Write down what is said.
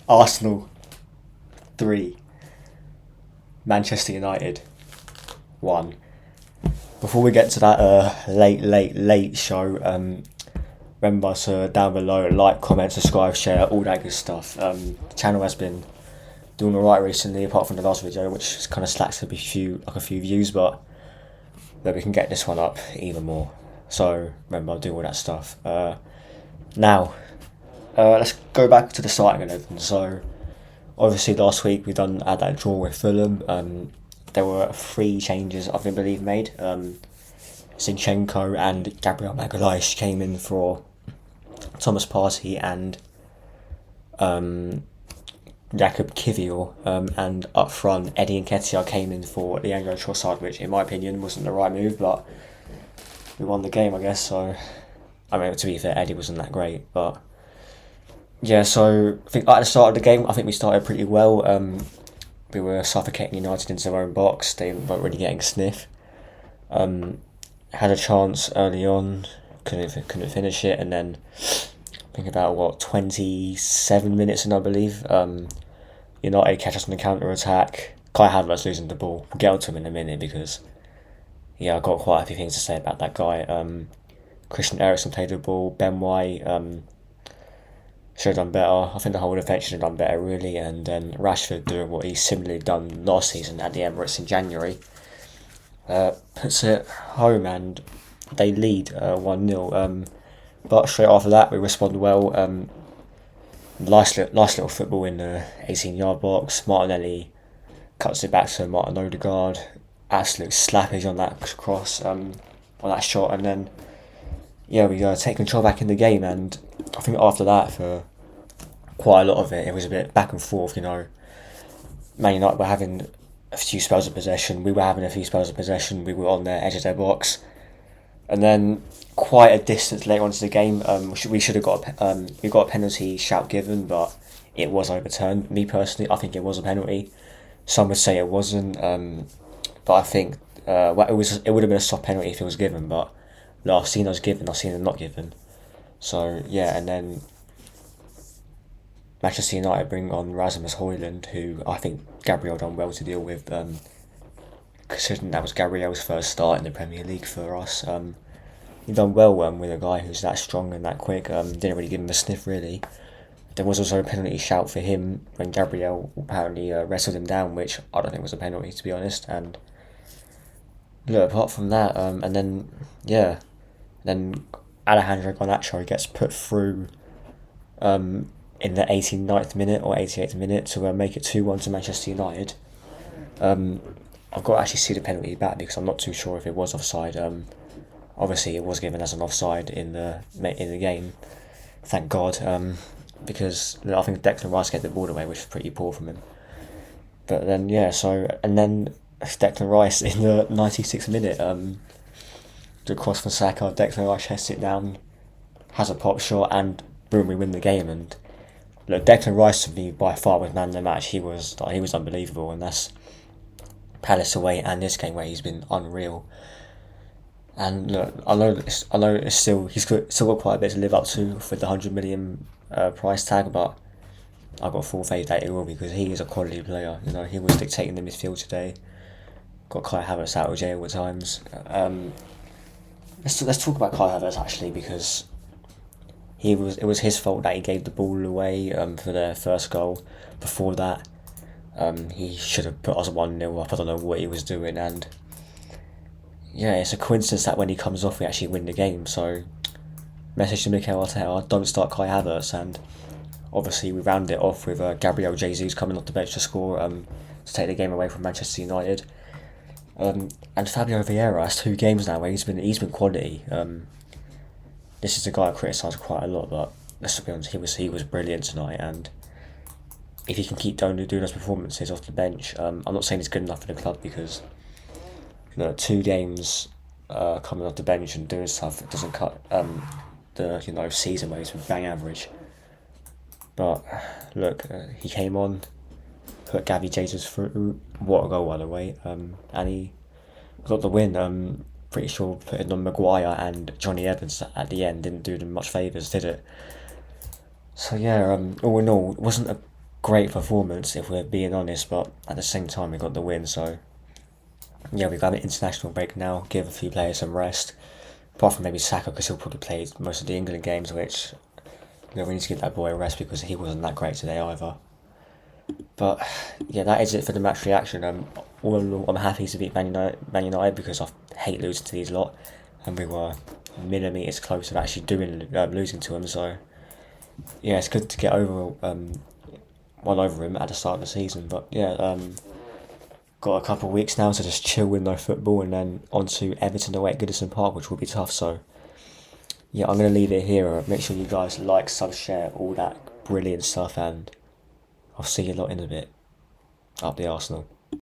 Arsenal 3, Manchester United 1. Before we get to that late show, remember to down below, like, comment, subscribe, share, all that good stuff. The channel has been doing alright recently, apart from the last video, which kind of slacks a few views, but we can get this one up even more. So remember, I'll do all that stuff. Now, let's go back to the starting 11. So obviously last week we had that draw with Fulham. There were 3 changes I believe made. Zinchenko and Gabriel Magalhaes came in for Thomas Partey and Jakub Kivior, and up front Eddie Nketiah came in for Leandro Trossard, which in my opinion wasn't the right move, but we won the game, I guess. So I mean, to be fair, Eddie wasn't that great, but yeah. So I think at the start of the game, I think we started pretty well. We were suffocating United into their own box. They weren't really getting sniff. Had a chance early on, couldn't finish it, and then I think about 27 minutes in, I believe, United catch us on the counter attack. Kai Havertz losing the ball. We'll get onto him in a minute because I've got quite a few things to say about that guy. Christian Eriksen played the ball. Ben White should have done better. I think the whole defence should have done better, really. And then Rashford doing what he's similarly done last season at the Emirates in January. Puts it home and they lead 1-0. But straight after that, we respond well. Nice little football in the 18-yard box. Martinelli cuts it back to Martin Odegaard. Absolute slappage on that cross, on that shot, and then we take control back in the game. And I think after that, for quite a lot of it, it was a bit back and forth. Man United were having a few spells of possession. We were having a few spells of possession. We were on the edge of their box, and then quite a distance later on to the game, we should have got we got a penalty shout given, but it was overturned. Me personally, I think it was a penalty. Some would say it wasn't, but I think it would have been a soft penalty if it was given. But no, I've seen it was given, I've seen it not given. So yeah, and then Manchester United bring on Rasmus Hojlund, who I think Gabriel done well to deal with, considering that was Gabriel's first start in the Premier League for us. He done well with a guy who's that strong and that quick. Didn't really give him a sniff, really. There was also a penalty shout for him when Gabriel apparently wrestled him down, which I don't think was a penalty, to be honest. And look, apart from that, and then Alejandro Garnacho gets put through in the 89th minute or 88th minute to make it 2-1 to Manchester United. I've got to actually see the penalty back because I'm not too sure if it was offside. Obviously, it was given as an offside in the game. Thank God, because I think Declan Rice gave the ball away, which was pretty poor from him. But then and then Declan Rice in the 96th minute, the cross from Saka, Declan Rice heads it down, has a pop shot, and boom, we win the game. And look, Declan Rice to me by far was man of the match. He was unbelievable, and that's Palace away and this game where he's been unreal. And look, I know it's still he's still got quite a bit to live up to for the 100 million price tag, but I've got full faith that he will, because he is a quality player. He was dictating the midfield today. Got Kai Havertz out of jail at times. Let's talk about Kai Havertz actually, because it was his fault that he gave the ball away for their first goal. Before that, he should have put us 1-0 up. I don't know what he was doing, and yeah, it's a coincidence that when he comes off, we actually win the game. So, message to Mikel Arteta: don't start Kai Havertz. And obviously, we round it off with Gabriel Jesus coming off the bench to score to take the game away from Manchester United. And Fabio Vieira has 2 games now where he's been quality. This is a guy I criticise quite a lot, but let's be honest, he was brilliant tonight. And if he can keep doing those performances off the bench, I'm not saying he's good enough for the club, because 2 games coming off the bench and doing stuff, it doesn't cut the season where he's been bang average. But look, he came on, put Gabby Jesus through. What a goal, by the way. And he got the win. Pretty sure putting on Maguire and Johnny Evans at the end didn't do them much favours, did it? So yeah, all in all, it wasn't a great performance if we're being honest, but at the same time we got the win. So yeah, we've got an international break now. Give a few players some rest, apart from maybe Saka because he'll probably play most of the England games, which we need to give that boy a rest because he wasn't that great today either. But yeah, that is it for the match reaction. All in all, I'm happy to beat Man United because I hate losing to these lot, and we were millimeters close of actually losing to them. So yeah, it's good to get over one over him at the start of the season. But yeah, got a couple of weeks now to just chill with no football, and then on to Everton away at Goodison Park, which will be tough. So yeah, I'm gonna leave it here. Make sure you guys like, sub, share, all that brilliant stuff, and I'll see you lot in a bit. Up the Arsenal.